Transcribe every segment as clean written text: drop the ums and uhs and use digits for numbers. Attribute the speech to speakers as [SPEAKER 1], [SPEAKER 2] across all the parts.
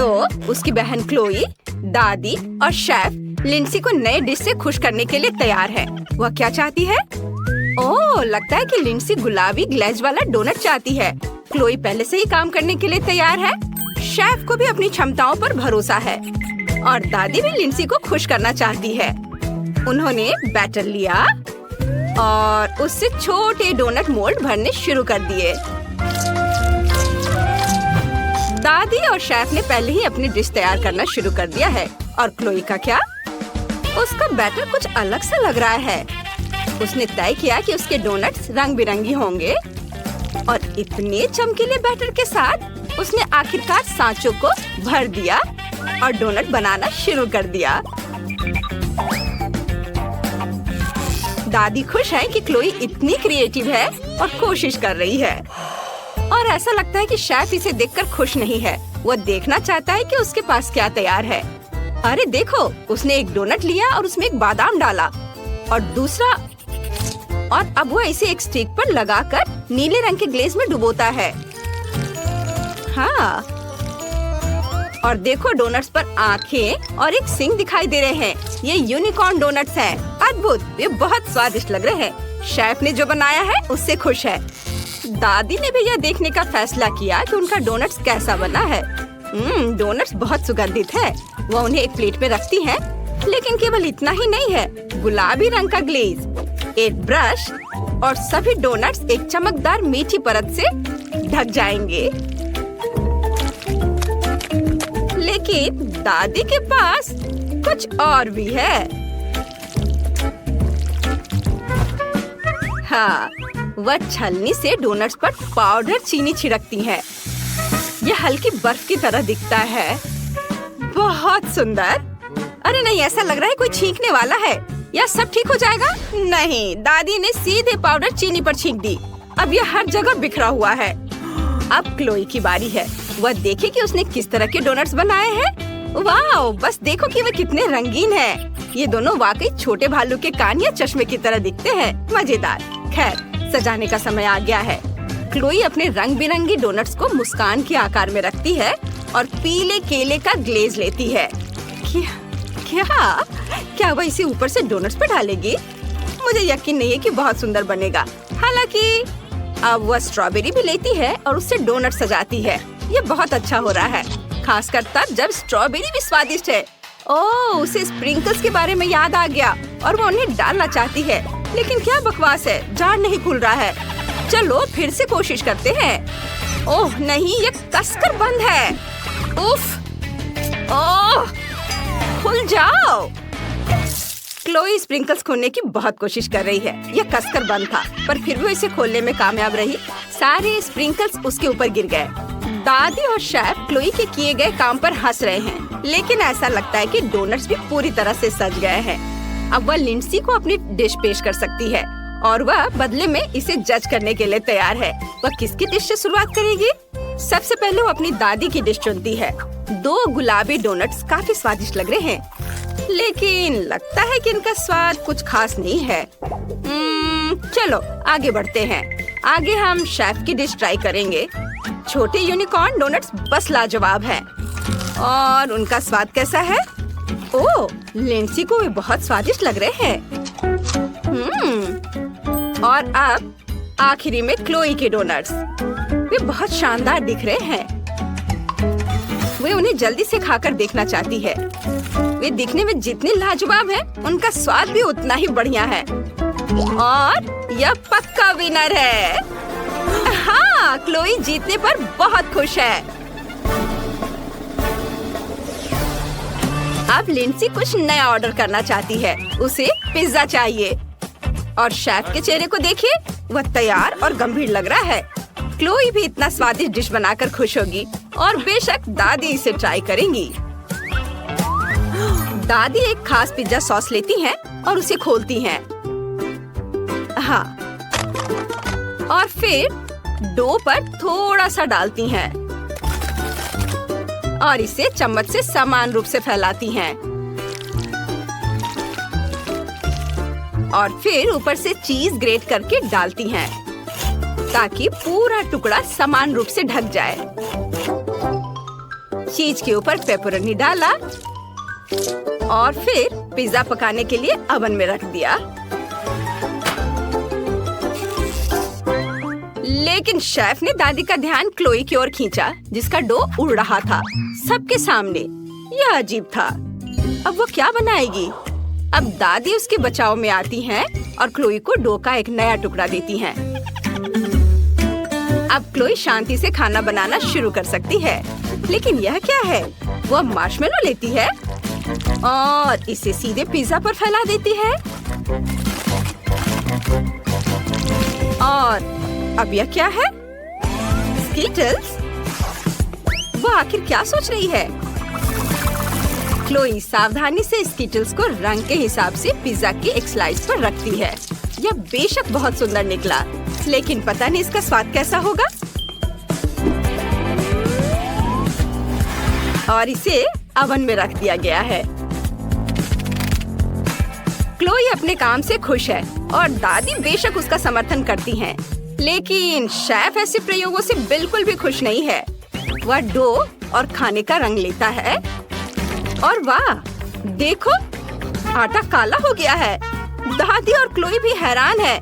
[SPEAKER 1] तो उसकी बहन क्लोई, दादी और शेफ लिंडसी को नए डिश से खुश करने के लिए तैयार है। वह क्या चाहती है? ओह, लगता है कि लिंडसी गुलाबी ग्लेज वाला डोनट चाहती है। क्लोई पहले से ही काम करने के लिए तैयार है। शेफ को भी अपनी क्षमताओं पर भरोसा है और दादी भी लिंडसी को खुश करना चाहती है। उन्होंने बैटर लिया और उससे छोटे डोनट मोल्ड भरने शुरू कर दिए। दादी और शेफ ने पहले ही अपनी डिश तैयार करना शुरू कर दिया है। और क्लोई का क्या? उसका बैटर कुछ अलग सा लग रहा है। उसने तय किया कि उसके डोनट्स रंग बिरंगी होंगे और इतने चमकीले बैटर के साथ उसने आखिरकार सांचों को भर दिया और डोनट बनाना शुरू कर दिया। दादी खुश है कि क्लोई इतनी क्रिएटिव है और कोशिश कर रही है। और ऐसा लगता है कि शेफ इसे देखकर खुश नहीं है। वह देखना चाहता है कि उसके पास क्या तैयार है। अरे देखो, उसने एक डोनट लिया और उसमें एक बादाम डाला और दूसरा, और अब वह इसे एक स्टिक पर लगाकर नीले रंग के ग्लेज में डुबोता है। हाँ, और देखो डोनट्स पर आँखें और एक सिंग दिखाई दे रहे हैं। ये यूनिकॉर्न डोनट्स हैं। अद्भुत, ये बहुत स्वादिष्ट लग रहे हैं। शेफ ने जो बनाया है उससे खुश है। दादी ने भी यह देखने का फैसला किया कि उनका डोनट्स कैसा बना है। डोनट्स बहुत सुगंधित है। वह उन्हें एक प्लेट में रखती है, लेकिन केवल इतना ही नहीं है। गुलाबी रंग का ग्लेज, एक ब्रश और सभी डोनट्स एक चमकदार मीठी परत से ढक जाएंगे। लेकिन दादी के पास कुछ और भी है। हाँ, वह छलनी से डोनट्स पर पाउडर चीनी छिड़कती है। यह हल्की बर्फ की तरह दिखता है। बहुत सुंदर। अरे नहीं, ऐसा लग रहा है कोई छींकने वाला है। यह सब ठीक हो जाएगा? नहीं, दादी ने सीधे पाउडर चीनी पर छींक दी। अब यह हर जगह बिखरा हुआ है। अब क्लोई की बारी है। वह देखे कि उसने किस तरह के डोनट्स बनाए हैं। वाह, बस देखो कि वे कितने रंगीन हैं। ये दोनों वाकई छोटे भालू के कान या चश्मे की तरह दिखते हैं। मजेदार। खैर, सजाने का समय आ गया है। क्लोई अपने रंग बिरंगी डोनट्स को मुस्कान के आकार में रखती है और पीले केले का ग्लेज लेती है। क्या वह इसे ऊपर से डोनट्स पर डालेगी? मुझे यकीन नहीं है कि बहुत सुंदर बनेगा। हालांकि अब वह स्ट्रॉबेरी भी लेती है और उससे डोनट सजाती है। ये बहुत अच्छा हो रहा है, खासकर तब जब स्ट्रॉबेरी भी स्वादिष्ट है। ओह, उसे स्प्रिंकल्स के बारे में याद आ गया और वो उन्हें डालना चाहती है। लेकिन क्या बकवास है, जार नहीं खुल रहा है। चलो फिर से कोशिश करते हैं। ओह नहीं, ये कसकर बंद है। उफ, ओह, खुल जाओ। क्लोई स्प्रिंकल्स खोलने की बहुत कोशिश कर रही है। यह कसकर बंद था, पर फिर भी इसे खोलने में कामयाब रही। सारे स्प्रिंकल्स उसके ऊपर गिर गए। दादी और शेफ क्लोई के किए गए काम पर हंस रहे हैं, लेकिन ऐसा लगता है कि डोनट्स भी पूरी तरह से सज गए हैं। अब वह लिंडसी को अपनी डिश पेश कर सकती है और वह बदले में इसे जज करने के लिए तैयार है। वह किसकी डिश से शुरुआत करेगी? सबसे पहले वो अपनी दादी की डिश चुनती है। 2 गुलाबी डोनट्स काफी स्वादिष्ट लग रहे हैं, लेकिन लगता है कि इनका स्वाद कुछ खास नहीं है। चलो आगे बढ़ते हैं। आगे हम शेफ की डिश ट्राई करेंगे। छोटे यूनिकॉर्न डोनट्स बस लाजवाब हैं। और उनका स्वाद कैसा है? ओह, लिंडसी को वे बहुत स्वादिष्ट लग रहे हैं। और अब आखिरी में क्लोई के डोनट्स। वे बहुत शानदार दिख रहे हैं। वे उन्हें जल्दी से खाकर देखना चाहती है। वे दिखने में जितने लाजवाब हैं, उनका स्वाद भी उतना ही बढ़िया है। और यह पक्का विनर है। हाँ, क्लोई जीतने पर बहुत खुश है। अब लिंडसी कुछ नया ऑर्डर करना चाहती है। उसे पिज्जा चाहिए। और शेफ के चेहरे को देखिए, वह तैयार और गंभीर लग रहा है। क्लोई भी इतना स्वादिष्ट डिश बनाकर खुश होगी और बेशक दादी इसे ट्राई करेंगी। दादी एक खास पिज्जा सॉस लेती हैं और उसे खोलती हैं। हाँ, और फिर डो पर थोड़ा सा डालती हैं और इसे चम्मच से समान रूप से फैलाती हैं। और फिर ऊपर से चीज ग्रेट करके डालती हैं ताकि पूरा टुकड़ा समान रूप से ढक जाए। चीज के ऊपर पेपरोनी डाला और फिर पिज्जा पकाने के लिए ओवन में रख दिया। लेकिन शेफ ने दादी का ध्यान क्लोई की ओर खींचा, जिसका डो उड़ रहा था सबके सामने। यह अजीब था। अब वो क्या बनाएगी? अब दादी उसके बचाव में आती हैं और क्लोई को डो का एक नया टुकड़ा देती हैं। अब क्लोई शांति से खाना बनाना शुरू कर सकती है। लेकिन यह क्या है? वो मार्शमेलो लेती है और इसे सीधे पिज्जा पर फैला देती है। और अब यह क्या है? स्कीटल्स? वो आखिर क्या सोच रही है? क्लोई सावधानी से स्कीटल्स को रंग के हिसाब से पिज्जा की एक स्लाइस पर रखती है। यह बेशक बहुत सुंदर निकला, लेकिन पता नहीं इसका स्वाद कैसा होगा। और इसे ओवन में रख दिया गया है। क्लोई अपने काम से खुश है और दादी बेशक उसका समर्थन करती हैं। लेकिन शेफ ऐसे प्रयोगों से बिल्कुल भी खुश नहीं है। वह डो और खाने का रंग लेता है और वाह, देखो, आटा काला हो गया है। दादी और क्लोई भी हैरान है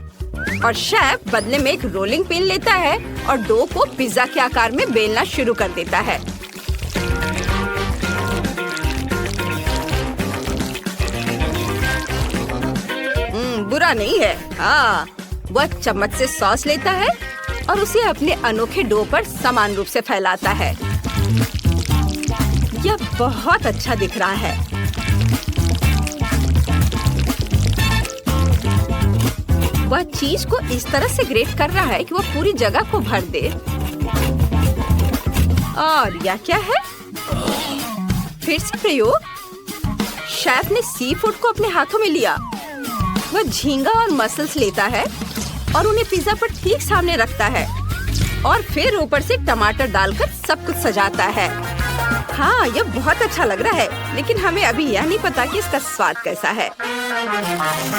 [SPEAKER 1] और शेफ बदले में एक रोलिंग पिन लेता है और डो को पिज्जा के आकार में बेलना शुरू कर देता है। बुरा नहीं है। हाँ, वह चम्मच से सॉस लेता है और उसे अपने अनोखे डो पर समान रूप से फैलाता है। यह बहुत अच्छा दिख रहा है। वह चीज को इस तरह से ग्रेट कर रहा है कि वह पूरी जगह को भर दे। और यह क्या है? फिर से प्रयोग। शेफ ने सी फूड को अपने हाथों में लिया। वह झींगा और मसल्स लेता है और उन्हें पिज्जा पर ठीक सामने रखता है और फिर ऊपर से टमाटर डालकर सब कुछ सजाता है। हाँ, यह बहुत अच्छा लग रहा है, लेकिन हमें अभी यह नहीं पता कि इसका स्वाद कैसा है।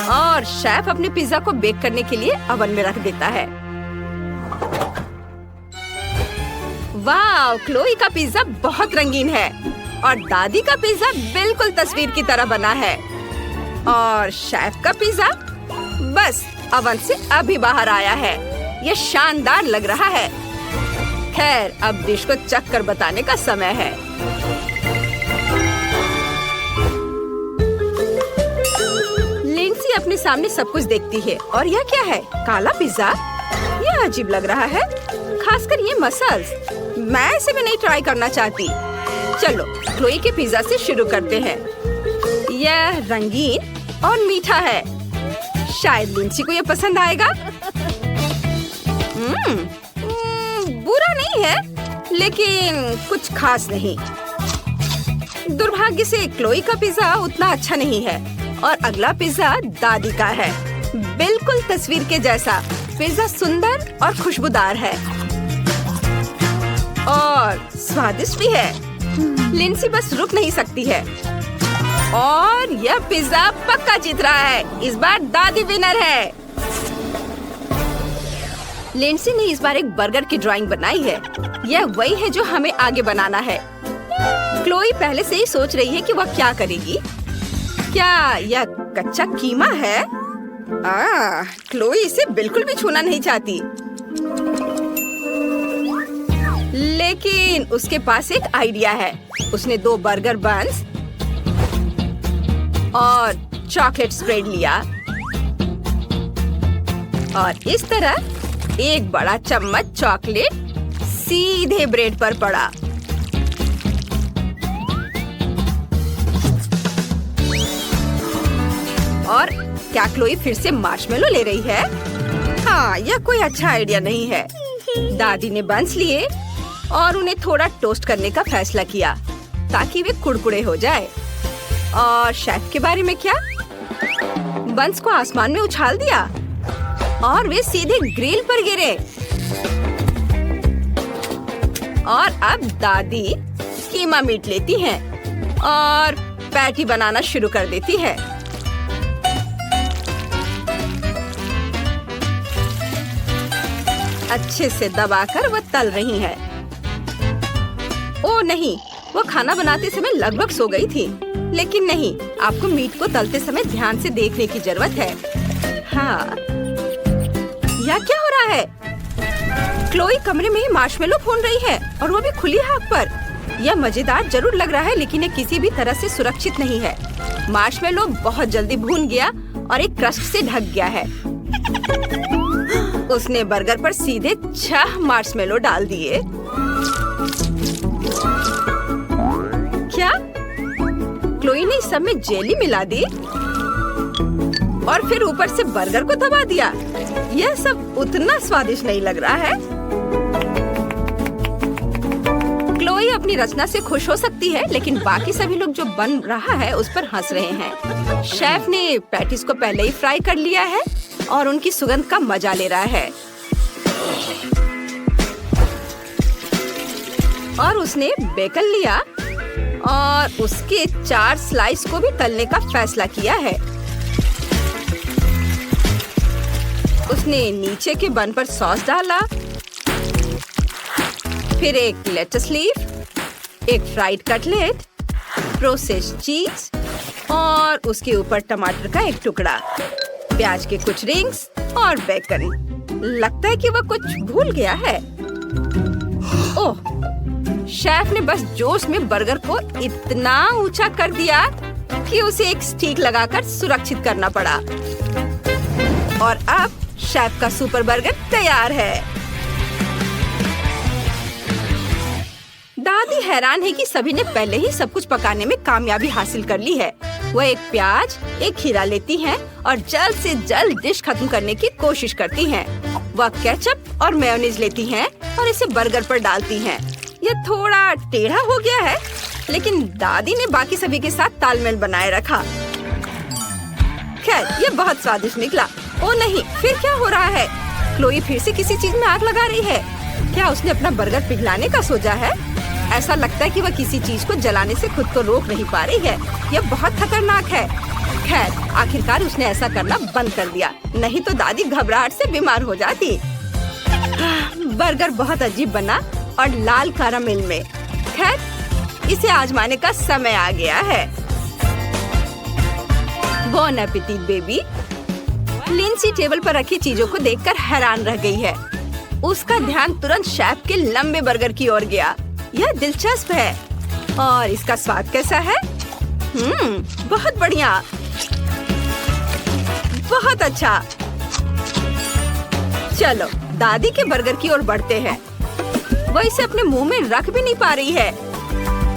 [SPEAKER 1] और शेफ अपने पिज्जा को बेक करने के लिए ओवन में रख देता है। वाह, क्लोई का पिज्जा बहुत रंगीन है और दादी का पिज्जा बिल्कुल तस्वीर की तरह बना है। और शेफ का पिज्जा बस ओवन से अभी बाहर आया है। यह शानदार लग रहा है। खैर, अब डिश को चख कर बताने का समय है। लिंडसी अपने सामने सब कुछ देखती है। और यह क्या है? काला पिज्जा? यह अजीब लग रहा है, खासकर ये मसल्स। मैं इसे भी नहीं ट्राई करना चाहती। चलो, क्लोई के पिज्जा से शुरू करते हैं। यह रंगीन और मीठा है। शायद लिंडसी को यह पसंद आएगा। बुरा नहीं है, लेकिन कुछ खास नहीं। दुर्भाग्य से क्लोई का पिज्जा उतना अच्छा नहीं है। और अगला पिज्जा दादी का है, बिल्कुल तस्वीर के जैसा। पिज्जा सुंदर और खुशबूदार है और स्वादिष्ट भी है। लिंडसी बस रुक नहीं सकती है। और यह पिज्जा पक्का जीत रहा है। इस बार दादी विनर है। लिंडसी ने इस बार एक बर्गर की ड्राइंग बनाई है। यह वही है जो हमें आगे बनाना है। क्लोई पहले से ही सोच रही है कि वह क्या करेगी। क्या यह कच्चा कीमा है? क्लोई इसे बिल्कुल भी छूना नहीं चाहती। लेकिन उसके पास एक आइडिया है। उसने 2 बर्गर बन्स और चॉकलेट स्प्रेड लिया और इस तरह एक बड़ा चम्मच चॉकलेट सीधे ब्रेड पर पड़ा। और क्या क्लोई फिर से मार्शमेलो ले रही है? हाँ, यह कोई अच्छा आइडिया नहीं है। दादी ने बन्स लिए और उन्हें थोड़ा टोस्ट करने का फैसला किया ताकि वे कुड़कुड़े हो जाए। और शेफ के बारे में क्या? बन्स को आसमान में उछाल दिया और वे सीधे ग्रिल पर गिरे। और अब दादी कीमा मीट लेती हैं और पैटी बनाना शुरू कर देती है। अच्छे से दबाकर वह तल रही है। ओ नहीं, वो खाना बनाते समय लगभग सो गई थी, लेकिन नहीं, आपको मीट को तलते समय ध्यान से देखने की जरूरत है। हाँ, यह क्या हो रहा है? क्लोई कमरे में ही मार्शमेलो भून रही है और वो भी खुली आग पर। यह मजेदार जरूर लग रहा है, लेकिन ये किसी भी तरह से सुरक्षित नहीं है। मार्शमेलो बहुत जल्दी भून गया और एक क्रस्ट से ढक गया है। उसने बर्गर पर सीधे 6 मार्शमेलो डाल दिए। क्या? क्लोई ने इस सब में जेली मिला दी और फिर ऊपर से बर्गर को दबा दिया। यह सब उतना स्वादिष्ट नहीं लग रहा है। क्लोई अपनी रचना से खुश हो सकती है, लेकिन बाकी सभी लोग जो बन रहा है उस पर हंस रहे हैं। शेफ ने पैटीज को पहले ही फ्राई कर लिया है और उनकी सुगंध का मजा ले रहा है। और उसने बेकन लिया और उसके 4 स्लाइस को भी तलने का फैसला किया है। उसने नीचे के बन पर सॉस डाला, फिर एक लेटस लीफ, एक फ्राइड कटलेट, प्रोसेस्ड चीज और उसके ऊपर टमाटर का एक टुकड़ा, प्याज के कुछ रिंग्स और बेकन। लगता है कि वह कुछ भूल गया है। ओह, शेफ ने बस जोश में बर्गर को इतना ऊंचा कर दिया कि उसे एक स्टिक लगाकर सुरक्षित करना पड़ा। और अब शेफ का सुपर बर्गर तैयार है। दादी हैरान है कि सभी ने पहले ही सब कुछ पकाने में कामयाबी हासिल कर ली है। वह एक प्याज, एक खीरा लेती हैं और जल्द से जल्द डिश खत्म करने की कोशिश करती हैं। वह केचप और मेयोनीज लेती हैं और इसे बर्गर पर डालती हैं। यह थोड़ा टेढ़ा हो गया है, लेकिन दादी ने बाकी सभी के साथ तालमेल बनाए रखा। खैर, यह बहुत स्वादिष्ट निकला। ओ नहीं, फिर क्या हो रहा है? क्लोई फिर से किसी चीज में आग लगा रही है। क्या उसने अपना बर्गर पिघलाने का सोचा है? ऐसा लगता है कि वह किसी चीज को जलाने से खुद को रोक नहीं पा रही है। यह बहुत खतरनाक है। खैर, आखिरकार उसने ऐसा करना बंद कर दिया, नहीं तो दादी घबराहट से बीमार हो जाती। बर्गर बहुत अजीब बना और लाल कैरामेल में। खैर, इसे आजमाने का समय आ गया है। बॉन एपेटिट बेबी। लिंसी टेबल पर रखी चीजों को देखकर हैरान रह गई है। उसका ध्यान तुरंत शेफ के लंबे बर्गर की ओर गया। यह दिलचस्प है। और इसका स्वाद कैसा है? बहुत बढ़िया, बहुत अच्छा। चलो, दादी के बर्गर की ओर बढ़ते हैं। वह इसे अपने मुंह में रख भी नहीं पा रही है।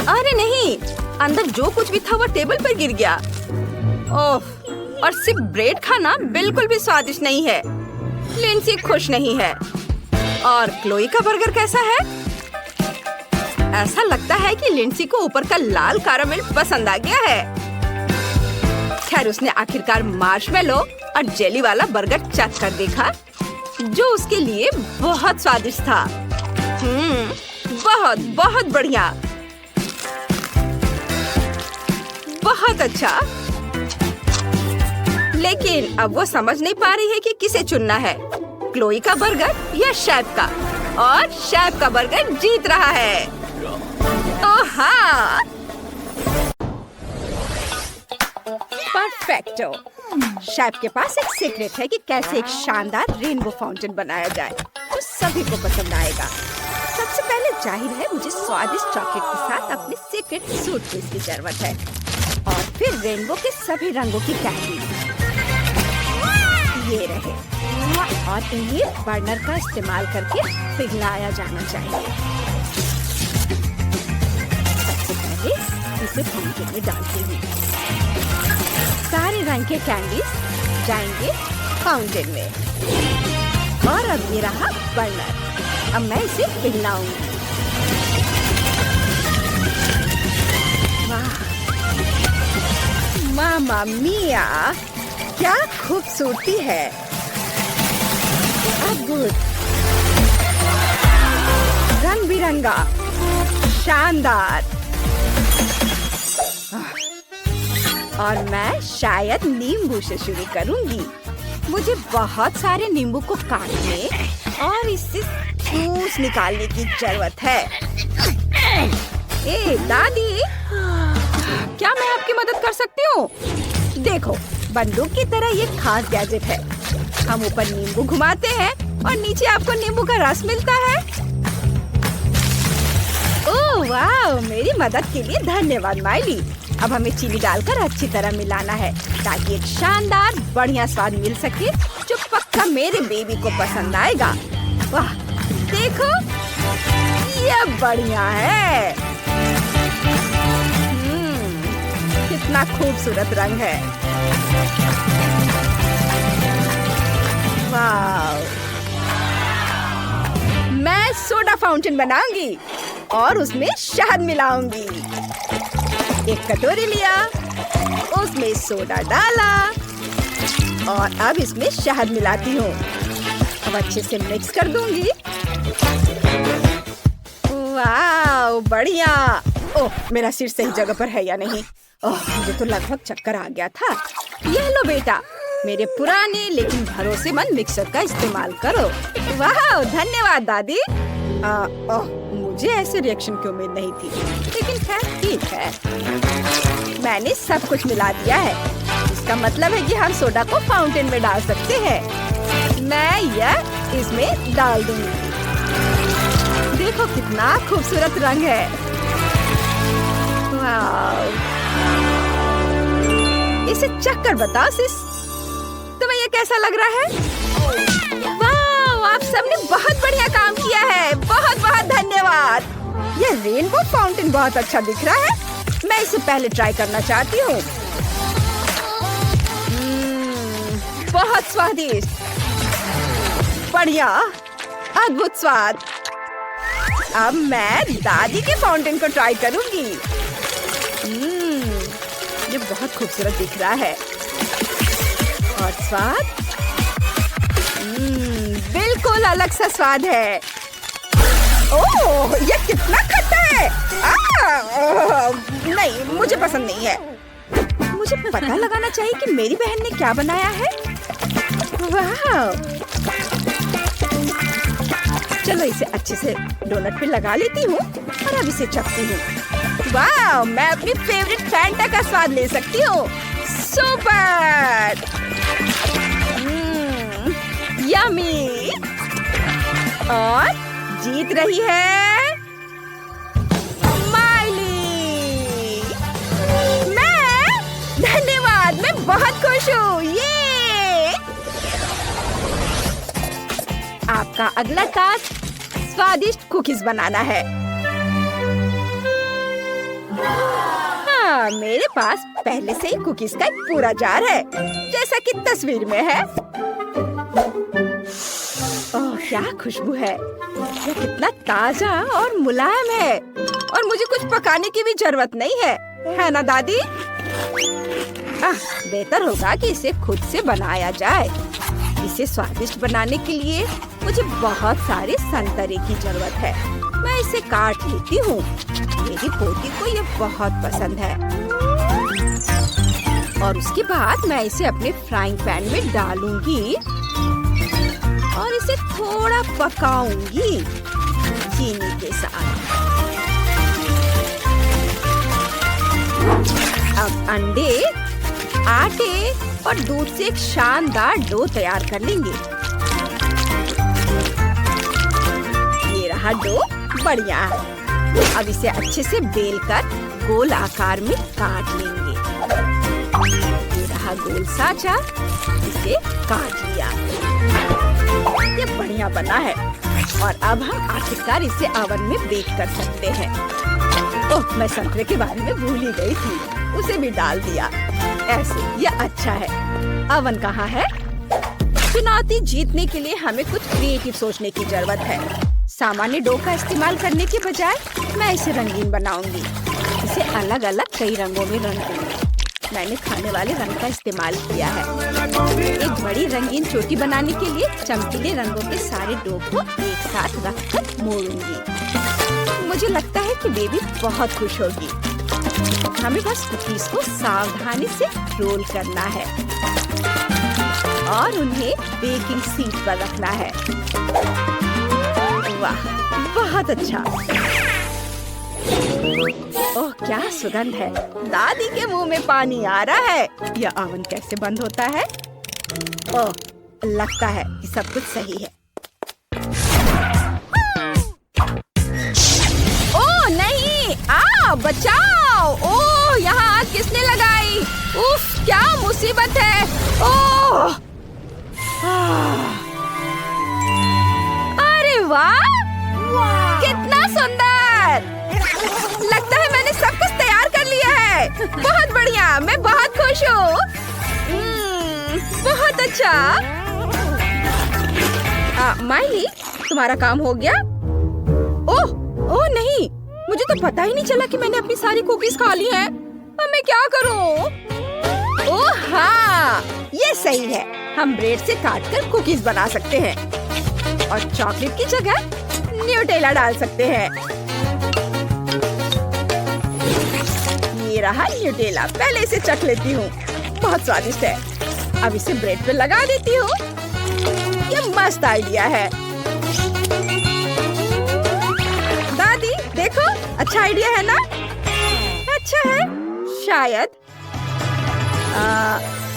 [SPEAKER 1] अरे नहीं, अंदर जो कुछ भी था वो टेबल पर गिर गया। ओह, और सिर्फ ब्रेड खाना बिल्कुल भी स्वादिष्ट नहीं है। लिंसी खुश नहीं है। और क्लोई का बर्गर कैसा है? ऐसा लगता है कि लिंसी को ऊपर का लाल कैरामेल पसंद आ गया है। खैर, उसने आखिरकार मार्शमेलो और जेली वाला बर्गर चख कर देखा, जो उसके लिए बहुत स्वादिष्ट था। बहुत बहुत बढ़िया, बहुत अच्छा। लेकिन अब वो समझ नहीं पा रही है कि किसे चुनना है, क्लोई का बर्गर या शेफ का। और शेफ का बर्गर जीत रहा है। ओह हाँ, परफेक्टो। शेफ के पास एक सीक्रेट है कि कैसे एक शानदार रेनबो फाउंटेन बनाया जाए तो सभी को पसंद आएगा। सबसे पहले जाहिर है मुझे स्वादिष्ट चॉकलेट के साथ अपने सीक्रेट सूटकेस की जरूरत है, और फिर रेनबो के सभी रंगों की कैंडी। ये रहे, और इन्हें बर्नर का इस्तेमाल करके पिघलाया जाना चाहिए। सबसे पहले इसे फाउंटेन में डालते हैं। सारे रंग के कैंडीज जाएंगे फाउंटेन में। और अब ये रहा बर्नर। अब मैं इसे पिघलाऊंगी। वाह, मामा मिया, क्या खूबसूरती है। अद्भुत, रंग बिरंगा, शानदार। और मैं शायद नींबू से शुरू करूंगी। मुझे बहुत सारे नींबू को काटने और इससे जूस निकालने की जरूरत है। 1, दादी, क्या मैं आपकी मदद कर सकती हूँ? देखो, बंदूक की तरह ये खास गैजेट है। हम ऊपर नींबू घुमाते हैं और नीचे आपको नींबू का रस मिलता है। ओह वाह, मेरी मदद के लिए धन्यवाद माइली। अब हमें चीनी डालकर अच्छी तरह मिलाना है ताकि एक शानदार बढ़िया स्वाद मिल सके जो पक्का मेरे बेबी को पसंद आएगा। वाह देखो, ये बढ़िया है। कितना खूबसूरत रंग है। वाह, मैं सोडा फाउंटेन बनाऊंगी और उसमें शहद मिलाऊंगी। एक कटोरी लिया, उसमें सोडा डाला और अब इसमें शहद मिलाती हूँ। अब अच्छे से मिक्स कर दूंगी। वाह बढ़िया। ओह, मेरा सिर सही जगह पर है या नहीं? ओह, मुझे तो लगभग चक्कर आ गया था। ये लो बेटा, मेरे पुराने लेकिन भरोसेमंद मिक्सर का इस्तेमाल करो। वाह धन्यवाद दादी। ओह, मुझे ऐसे रिएक्शन की उम्मीद नहीं थी, लेकिन खैर ठीक है। मैंने सब कुछ मिला दिया है। इसका मतलब है कि हम सोडा को फाउंटेन में डाल सकते हैं। मैं यह इसमें डाल दूंगी। देखो कितना खूबसूरत रंग है। वाह, इसे चख कर बताओ सिस, तुम्हें ये कैसा लग रहा है? वाह, आप सबने बहुत बढ़िया काम किया है। बहुत बहुत धन्यवाद। ये रेनबो फाउंटेन बहुत अच्छा दिख रहा है। मैं इसे पहले ट्राई करना चाहती हूँ। बहुत स्वादिष्ट, बढ़िया, अद्भुत स्वाद। अब मैं दादी के फाउंटेन को ट्राई करूंगी। ये बहुत खूबसूरत दिख रहा है और स्वाद बिल्कुल अलग सा स्वाद है। ओह, ये कितना खट्टा है। नहीं, मुझे पसंद नहीं है। मुझे पता लगाना चाहिए कि मेरी बहन ने क्या बनाया है। वाह, चलो इसे अच्छे से डोनट पे लगा लेती हूँ और अब इसे चखती हूँ। वाह, मैं अपनी फेवरेट फैंटा का स्वाद ले सकती हूँ। Super, yummy. और जीत रही है माइली। मैं, धन्यवाद, मैं बहुत खुश हूँ। ये आपका अगला टास्क स्वादिष्ट कुकीज बनाना है। हाँ, मेरे पास पहले से ही कुकीज का एक पूरा जार है, जैसा कि तस्वीर में है। ओह, क्या खुशबू है। यह कितना ताजा और मुलायम है और मुझे कुछ पकाने की भी जरूरत नहीं है ना दादी? बेहतर होगा कि इसे खुद से बनाया जाए। इसे स्वादिष्ट बनाने के लिए मुझे बहुत सारे संतरे की जरूरत है। मैं इसे काट लेती हूँ। मेरी पोती को ये बहुत पसंद है। और उसके बाद मैं इसे अपने फ्राइंग पैन में डालूंगी और इसे थोड़ा पकाऊंगी चीनी के साथ। अब अंडे, आटे और दूध से एक शानदार डो तैयार कर लेंगे। ये रहा डो, बढ़िया। अब इसे अच्छे से बेलकर गोल आकार में काट लेंगे। ये रहा गोल साचा, इसे काट लिया। ये बढ़िया बना है और अब हम आखिरकार इसे ओवन में बेक कर सकते हैं। ओह, मैं संतरे के बारे में भूल ही गई थी, उसे भी डाल दिया। ऐसे यह अच्छा है। ओवन कहाँ है? चुनौती जीतने के लिए हमें कुछ क्रिएटिव सोचने की जरूरत है। सामान्य डो का इस्तेमाल करने के बजाय मैं इसे रंगीन बनाऊंगी। इसे अलग अलग कई रंगों में रंग दूंगी। मैंने खाने वाले रंग का इस्तेमाल किया है। एक बड़ी रंगीन चोटी बनाने के लिए चमकीले रंगों के सारे डो को एक साथ रखकर मोड़ूंगी। मुझे लगता है कि बेबी बहुत खुश होगी। हमें बस कुकीज को सावधानी से रोल करना है और उन्हें बेकिंग शीट पर रखना है। वाह, बहुत अच्छा। ओह, क्या सुगंध है। दादी के मुंह में पानी आ रहा है। यह ओवन कैसे बंद होता है? ओह, लगता है कि सब कुछ सही है। ओह नहीं, बचाओ। ओह, यहाँ आग किसने लगाई? उफ, क्या मुसीबत है। ओह, अरे वाह, कितना सुंदर। लगता है मैंने सब कुछ तैयार कर लिया है। बहुत बढ़िया, मैं बहुत खुश हूँ। बहुत अच्छा। माइली, तुम्हारा काम हो गया? ओह नहीं, मुझे तो पता ही नहीं चला कि मैंने अपनी सारी कुकीज खा ली हैं। अब मैं क्या करूँ? ओह हाँ, ये सही है। हम ब्रेड से काटकर कुकीज बना सकते हैं और चॉकलेट की जगह न्यूटेला डाल सकते हैं। ये रहा न्यूटेला, पहले इसे चख लेती हूँ। बहुत स्वादिष्ट है। अब इसे ब्रेड पे लगा देती हूँ। ये मस्त आइडिया है। दादी देखो, अच्छा आइडिया है ना? अच्छा है शायद।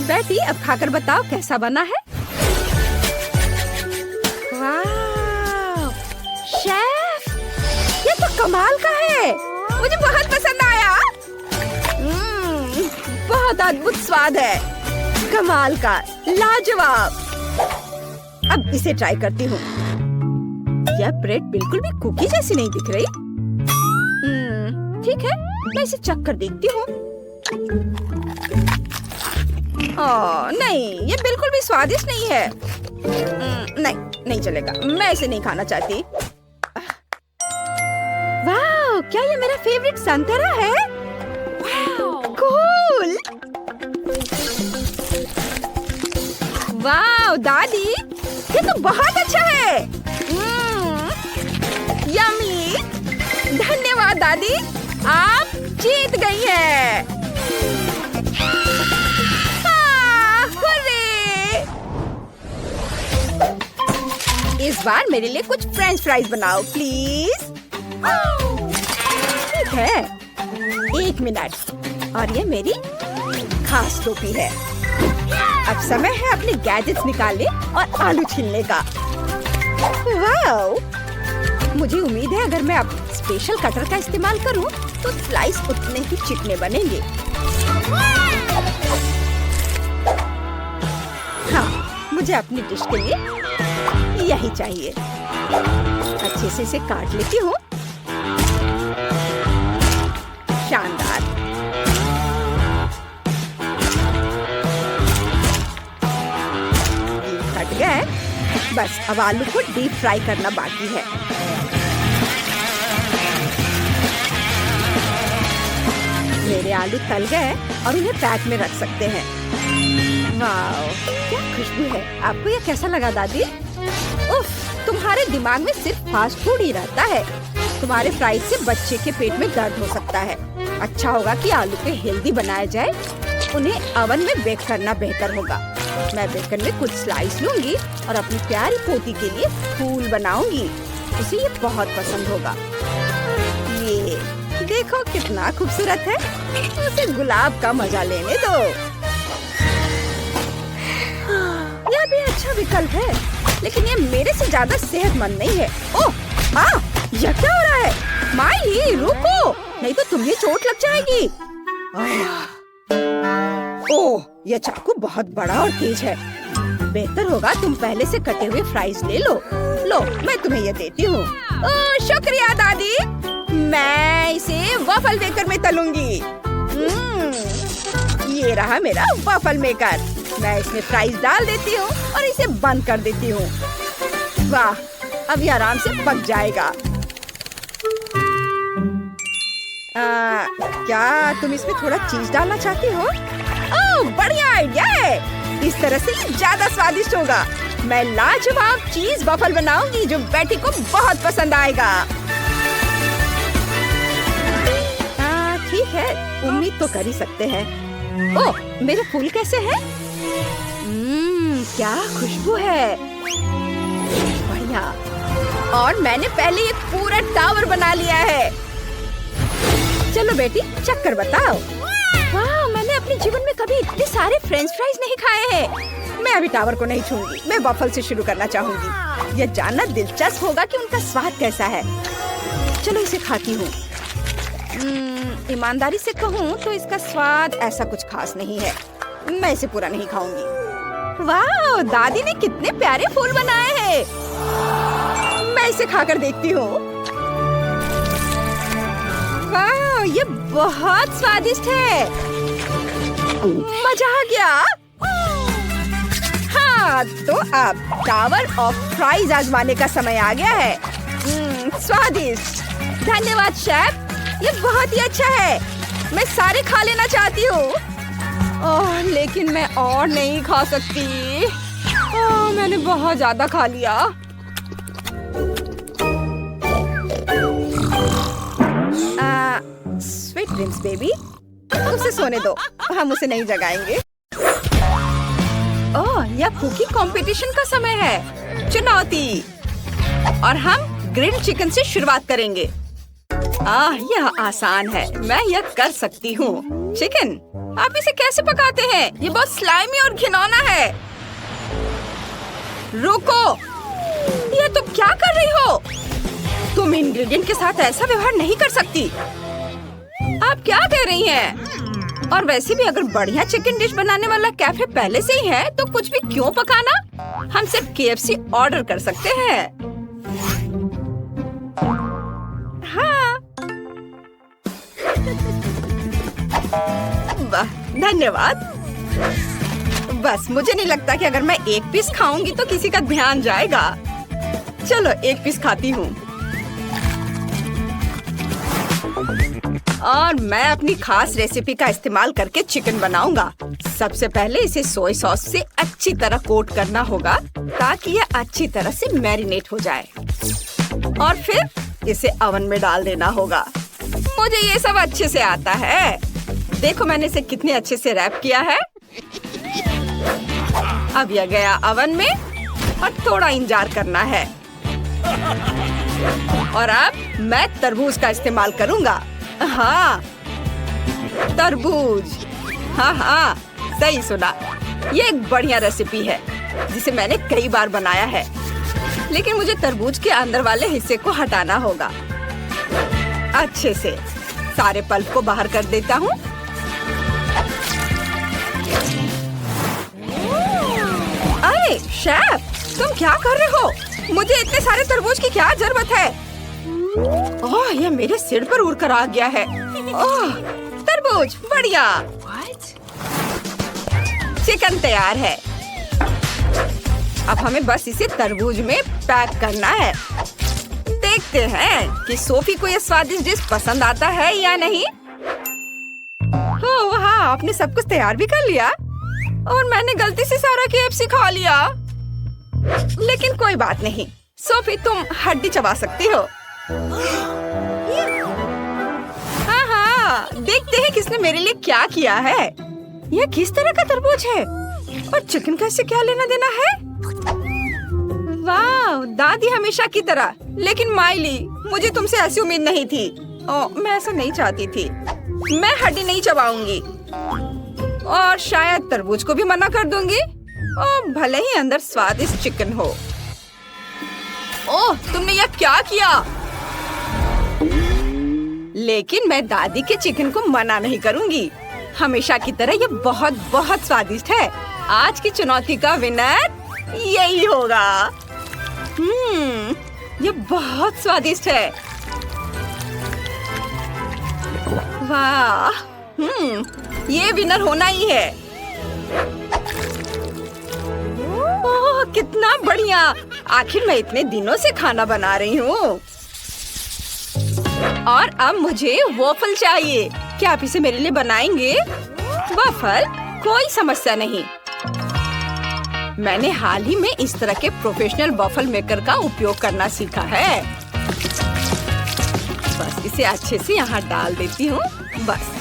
[SPEAKER 1] बेटी, अब खाकर बताओ कैसा बना है। वाह शेफ, ये तो कमाल का है। मुझे बहुत पसंद आया। बहुत अद्भुत स्वाद है, कमाल का, लाजवाब। अब इसे ट्राई करती हूँ। यह ब्रेड बिल्कुल भी कुकी जैसी नहीं दिख रही। ठीक है, मैं इसे चख कर देखती हूँ। नहीं, ये बिल्कुल भी स्वादिष्ट नहीं है। नहीं चलेगा, मैं इसे नहीं खाना चाहती। वाह, क्या ये मेरा फेवरेट संतरा है? कूल। वाह दादी, ये तो बहुत अच्छा है। यम्मी। धन्यवाद दादी, आप जीत गई हैं। हुर्रे! इस बार मेरे लिए कुछ फ्रेंच फ्राइज बनाओ प्लीज। ठीक है, 1 मिनट। और ये मेरी खास टोपी है। अब समय है अपने गैजेट्स निकालने और आलू छीलने का। वाह! मुझे उम्मीद है अगर मैं अब स्पेशल कटर का इस्तेमाल करूं तो स्लाइस उतने ही चिकने बनेंगे। हाँ, मुझे अपनी डिश के लिए यही चाहिए। अच्छे से इसे काट लेती हूँ। शानदार। ये कट गए। बस अब आलू को डीप फ्राई करना बाकी है। मेरे आलू तल गए और उन्हें पैक में रख सकते हैं। वाह, क्या खुशबू है। आपको यह कैसा लगा दादी? उफ, तुम्हारे दिमाग में सिर्फ फास्ट फूड ही रहता है। तुम्हारे फ्राइज से बच्चे के पेट में दर्द हो सकता है। अच्छा होगा कि आलू को हेल्दी बनाया जाए। उन्हें ओवन में बेक करना बेहतर होगा। मैं बेकन में कुछ स्लाइस लूंगी और अपनी प्यारी पोती के लिए फूल बनाऊंगी। उसे ये बहुत पसंद होगा। ये देखो कितना खूबसूरत है। उसे गुलाब का मजा लेने दो। यह भी अच्छा विकल्प है, लेकिन ये मेरे से ज्यादा सेहतमंद नहीं है। ओह, हाँ, यह क्या हो रहा है? माई रुको, नहीं तो तुम्हें चोट लग जाएगी। ओह, यह चाकू बहुत बड़ा और तेज है। बेहतर होगा तुम पहले से कटे हुए फ्राइज ले लो। लो, मैं तुम्हें यह देती हूँ। ओह, शुक्रिया दादी। मैं इसे वॉफल मेकर में तलूंगी। ये रहा मेरा वॉफल मेकर। मैं इसमें फ्राइज डाल देती हूँ और इसे बंद कर देती हूँ। वाह, अब ये आराम से पक जाएगा। क्या तुम इसमें थोड़ा चीज डालना चाहती हो? ओह, बढ़िया आइडिया है। इस तरह से ये ज्यादा स्वादिष्ट होगा। मैं लाजवाब चीज वॉफल बनाऊंगी जो बेटी को बहुत पसंद आएगा। ठीक है, उम्मीद तो कर ही सकते हैं। ओह, मेरे फूल कैसे हैं? क्या खुशबू है। बढ़िया। और मैंने पहले एक पूरा टावर बना लिया है। चलो बेटी, चख कर बताओ। वाह, मैंने अपने जीवन में कभी इतने सारे फ्रेंच फ्राइज नहीं खाए हैं। मैं अभी टावर को नहीं छूंगी, मैं वॉफल से शुरू करना चाहूंगी। यह जानना दिलचस्प होगा कि उनका स्वाद कैसा है। चलो इसे खाती हूँ। ईमानदारी से कहूँ तो इसका स्वाद ऐसा कुछ खास नहीं है। मैं इसे पूरा नहीं खाऊंगी। वाह, दादी ने कितने प्यारे फूल बनाए हैं। मैं इसे खाकर देखती हूँ। वाह, ये बहुत स्वादिष्ट है। मजा आ गया। हाँ, तो अब टावर ऑफ फ्राइज आजमाने का समय आ गया है। स्वादिष्ट। धन्यवाद शेफ, ये बहुत ही अच्छा है। मैं सारे खा लेना चाहती हूँ। ओह, लेकिन मैं और नहीं खा सकती। ओह, मैंने बहुत ज्यादा खा लिया। स्वीट ड्रीम्स बेबी, उसे सोने दो, हम उसे नहीं जगाएंगे। ओह, यह कुकी कंपटीशन का समय है। चुनौती। और हम ग्रिल्ड चिकन से शुरुआत करेंगे। यह आसान है, मैं यह कर सकती हूँ। चिकन, आप इसे कैसे पकाते हैं? ये बहुत स्लाइमी और घिनौना है। रुको, ये तुम क्या कर रही हो? तुम इंग्रेडिएंट के साथ ऐसा व्यवहार नहीं कर सकती। आप क्या कह रही हैं? और वैसे भी अगर बढ़िया चिकन डिश बनाने वाला कैफे पहले से ही है, तो कुछ भी क्यों पकाना? हम सिर्फ KFC ऑर्डर कर सकते हैं। हाँ। धन्यवाद। बस मुझे नहीं लगता कि अगर मैं एक पीस खाऊंगी तो किसी का ध्यान जाएगा। चलो एक पीस खाती हूँ। और मैं अपनी खास रेसिपी का इस्तेमाल करके चिकन बनाऊंगा। सबसे पहले इसे सोया सॉस से अच्छी तरह कोट करना होगा ताकि यह अच्छी तरह से मैरिनेट हो जाए। और फिर इसे ओवन में डाल देना होगा। मुझे ये सब अच्छे से आता है। देखो मैंने इसे कितने अच्छे से रैप किया है। अब यह गया ओवन में और थोड़ा इंतजार करना है। और अब मैं तरबूज का इस्तेमाल करूंगा। हाँ, तरबूज। हाँ, सही सुना। ये एक बढ़िया रेसिपी है जिसे मैंने कई बार बनाया है। लेकिन मुझे तरबूज के अंदर वाले हिस्से को हटाना होगा। अच्छे से सारे पल्प को बाहर कर देता हूँ। अरे शेफ, तुम क्या कर रहे हो? मुझे इतने सारे तरबूज की क्या जरूरत है? ओह, ये मेरे सिर पर उड़कर आ गया है। ओह, तरबूज, बढ़िया। चिकन तैयार है। अब हमें बस इसे तरबूज में पैक करना है। देखते हैं कि सोफी को ये स्वादिष्ट डिश पसंद आता है या नहीं। ओह हाँ, आपने सब कुछ तैयार भी कर लिया और मैंने गलती से सारा KFC खा लिया। लेकिन कोई बात नहीं, सोफी तुम हड्डी चबा सकती हो। हाँ, देखते हैं किसने मेरे लिए क्या किया है। यह किस तरह का तरबूज है और चिकन का इससे क्या लेना देना है? वाह, दादी हमेशा की तरह। लेकिन माइली, मुझे तुमसे ऐसी उम्मीद नहीं थी। मैं ऐसा नहीं चाहती थी। मैं हड्डी नहीं चबाऊंगी और शायद तरबूज को भी मना कर दूंगी। भले ही अंदर स्वादिष्ट चिकन हो। ओह, तुमने यह क्या किया? लेकिन मैं दादी के चिकन को मना नहीं करूंगी। हमेशा की तरह ये बहुत बहुत स्वादिष्ट है। आज की चुनौती का विनर यही होगा। ये बहुत स्वादिष्ट है। वाह, ये विनर होना ही है। ओह, कितना बढ़िया। आखिर मैं इतने दिनों से खाना बना रही हूँ। और अब मुझे वॉफल चाहिए। क्या आप इसे मेरे लिए बनाएंगे? वॉफल? कोई समस्या नहीं। मैंने हाल ही में इस तरह के प्रोफेशनल वॉफल मेकर का उपयोग करना सीखा है। बस इसे अच्छे से यहाँ डाल देती हूँ। बस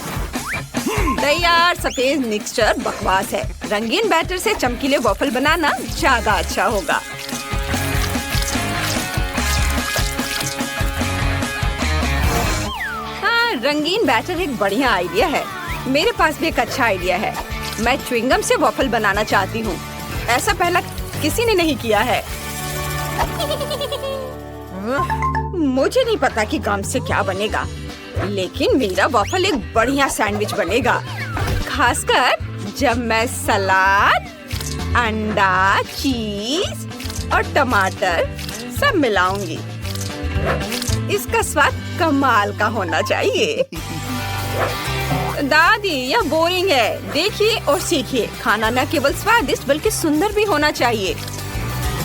[SPEAKER 1] तैयार। सफेद मिक्सचर बकवास है। रंगीन बैटर से चमकीले वॉफल बनाना ज्यादा अच्छा होगा। रंगीन बैटर एक बढ़िया आइडिया है। मेरे पास भी एक अच्छा आइडिया है। मैं च्युइंगम से वॉफल बनाना चाहती हूँ। ऐसा पहला किसी ने नहीं किया है। मुझे नहीं पता कि गम से क्या बनेगा, लेकिन मेरा वॉफल एक बढ़िया सैंडविच बनेगा, खासकर जब मैं सलाद, अंडा, चीज और टमाटर सब मिलाऊंगी। इसका स्वाद कमाल का होना चाहिए। दादी, यह बोरिंग है। देखिए और सीखिए, खाना न केवल स्वादिष्ट बल्कि सुंदर भी होना चाहिए।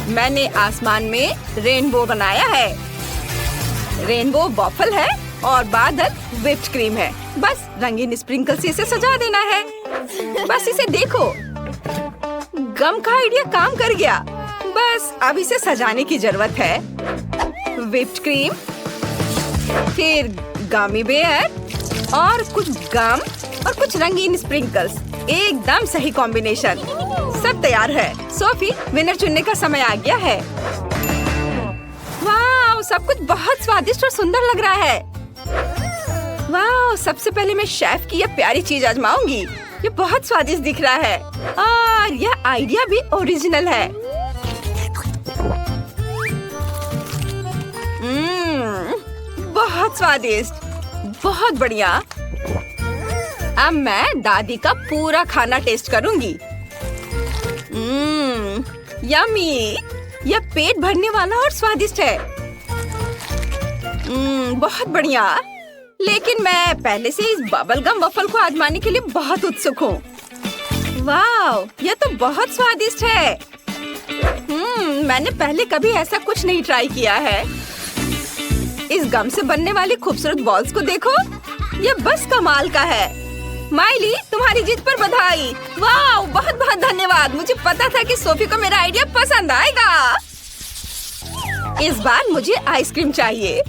[SPEAKER 1] मैंने आसमान में रेनबो बनाया है। रेनबो वॉफल है और बादल व्हिप्ड क्रीम है। बस रंगीन स्प्रिंकल से इसे सजा देना है। बस इसे देखो, गम का आइडिया काम कर गया। बस अब इसे सजाने की जरूरत है। व्हिप्ड क्रीम, फिर गमी बेयर और कुछ गम और कुछ रंगीन स्प्रिंकल्स। एकदम सही कॉम्बिनेशन। सब तैयार है। सोफी, विनर चुनने का समय आ गया है। वाह, सब कुछ बहुत स्वादिष्ट और सुंदर लग रहा है। वाह, सबसे पहले मैं शेफ की यह प्यारी चीज आजमाऊंगी। ये बहुत स्वादिष्ट दिख रहा है और यह आइडिया भी ओरिजिनल है। बहुत स्वादिष्ट, बहुत बढ़िया। अब मैं दादी का पूरा खाना टेस्ट करूंगी। यम्मी, यह पेट भरने वाला और स्वादिष्ट है। बहुत बढ़िया। लेकिन मैं पहले से इस बबल गम वफल को आजमाने के लिए बहुत उत्सुक हूँ। वाह, यह तो बहुत स्वादिष्ट है। मैंने पहले कभी ऐसा कुछ नहीं ट्राई किया है। इस गम से बनने वाली खूबसूरत बॉल्स को देखो, ये बस कमाल का है। माइली, तुम्हारी जीत पर बधाई। वाह, बहुत बहुत धन्यवाद। मुझे पता था कि सोफी को मेरा आइडिया पसंद आएगा। इस बार मुझे आइसक्रीम चाहिए।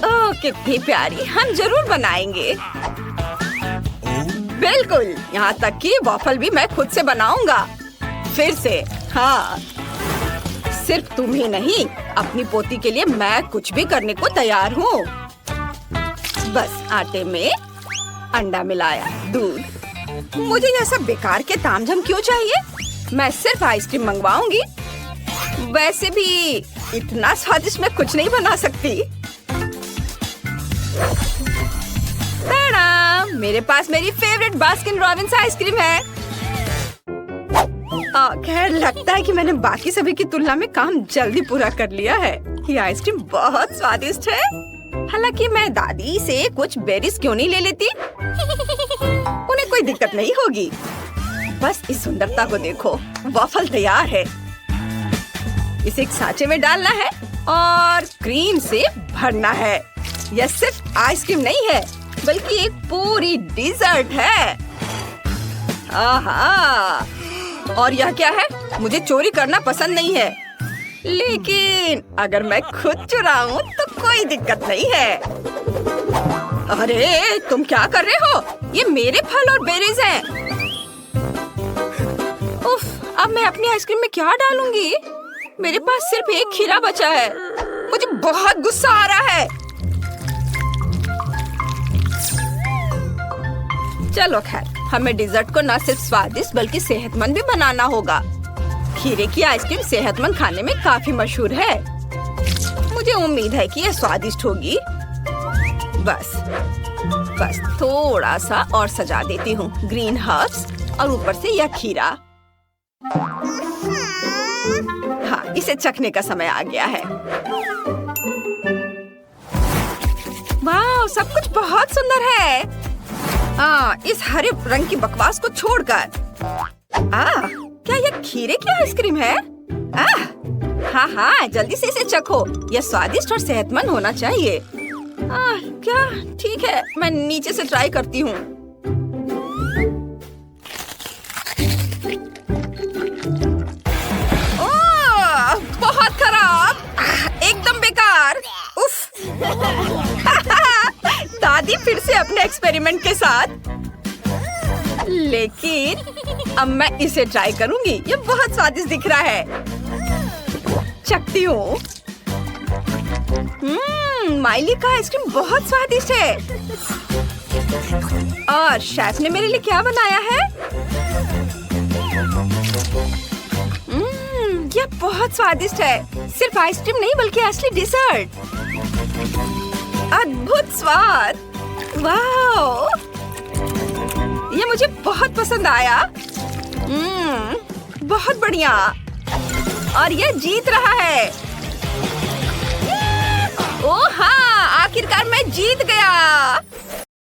[SPEAKER 1] ओह, कितनी प्यारी। हम जरूर बनाएंगे। बिल्कुल, यहाँ तक कि वॉफल भी मैं खुद से बनाऊंगा। फिर से। हाँ, सिर्फ तुम ही नहीं, अपनी पोती के लिए मैं कुछ भी करने को तैयार हूँ। बस आटे में अंडा मिलाया, दूध। मुझे यह सब बेकार के तामझाम क्यों चाहिए? मैं सिर्फ आइसक्रीम मंगवाऊंगी। वैसे भी इतना स्वादिष्ट मैं कुछ नहीं बना सकती। ताड़ा! मेरे पास मेरी फेवरेट बास्किन रॉबिन्स आइसक्रीम है। खैर, लगता है कि मैंने बाकी सभी की तुलना में काम जल्दी पूरा कर लिया है। ये आइसक्रीम बहुत स्वादिष्ट है। हालांकि मैं दादी से कुछ बेरीज क्यों नहीं ले लेती? उन्हें कोई दिक्कत नहीं होगी। बस इस सुंदरता को देखो। वॉफल तैयार है। इसे एक सांचे में डालना है और क्रीम से भरना है। यह सिर्फ आइसक्रीम नहीं है, बल्कि एक पूरी डिजर्ट है। आहा! और यह क्या है? मुझे चोरी करना पसंद नहीं है, लेकिन अगर मैं खुद चुराऊं तो कोई दिक्कत नहीं है। अरे, तुम क्या कर रहे हो? ये मेरे फल और बेरीज हैं। उफ, अब मैं अपनी आइसक्रीम में क्या डालूंगी? मेरे पास सिर्फ एक खीरा बचा है। मुझे बहुत गुस्सा आ रहा है। चलो खैर, हमें डिजर्ट को न सिर्फ स्वादिष्ट बल्कि सेहतमंद भी बनाना होगा। खीरे की आइसक्रीम सेहतमंद खाने में काफी मशहूर है। मुझे उम्मीद है कि यह स्वादिष्ट होगी। बस थोड़ा सा और सजा देती हूँ, ग्रीन हर्ब्स और ऊपर से यह खीरा। हाँ, इसे चखने का समय आ गया है। वाह, सब कुछ बहुत सुंदर है। इस हरे रंग की बकवास को छोड़कर। क्या यह खीरे की आइसक्रीम है? हाँ, जल्दी से इसे चखो। यह स्वादिष्ट और सेहतमंद होना चाहिए। क्या? ठीक है, मैं नीचे से ट्राई करती हूँ। बहुत खराब, एकदम बेकार। उफ। दादी फिर से अपने एक्सपेरिमेंट के साथ। लेकिन अब मैं इसे ट्राई करूंगी। ये बहुत स्वादिष्ट दिख रहा है। चखती हूँ। माइली का आइसक्रीम बहुत स्वादिष्ट है। और शेफ ने मेरे लिए क्या बनाया है? यह बहुत स्वादिष्ट है। सिर्फ आइसक्रीम नहीं बल्कि असली डिजर्ट। अद्भुत स्वाद। वाह, ये मुझे बहुत पसंद आया। बहुत बढ़िया। और ये जीत रहा है। ओह हाँ, आखिरकार मैं जीत गया।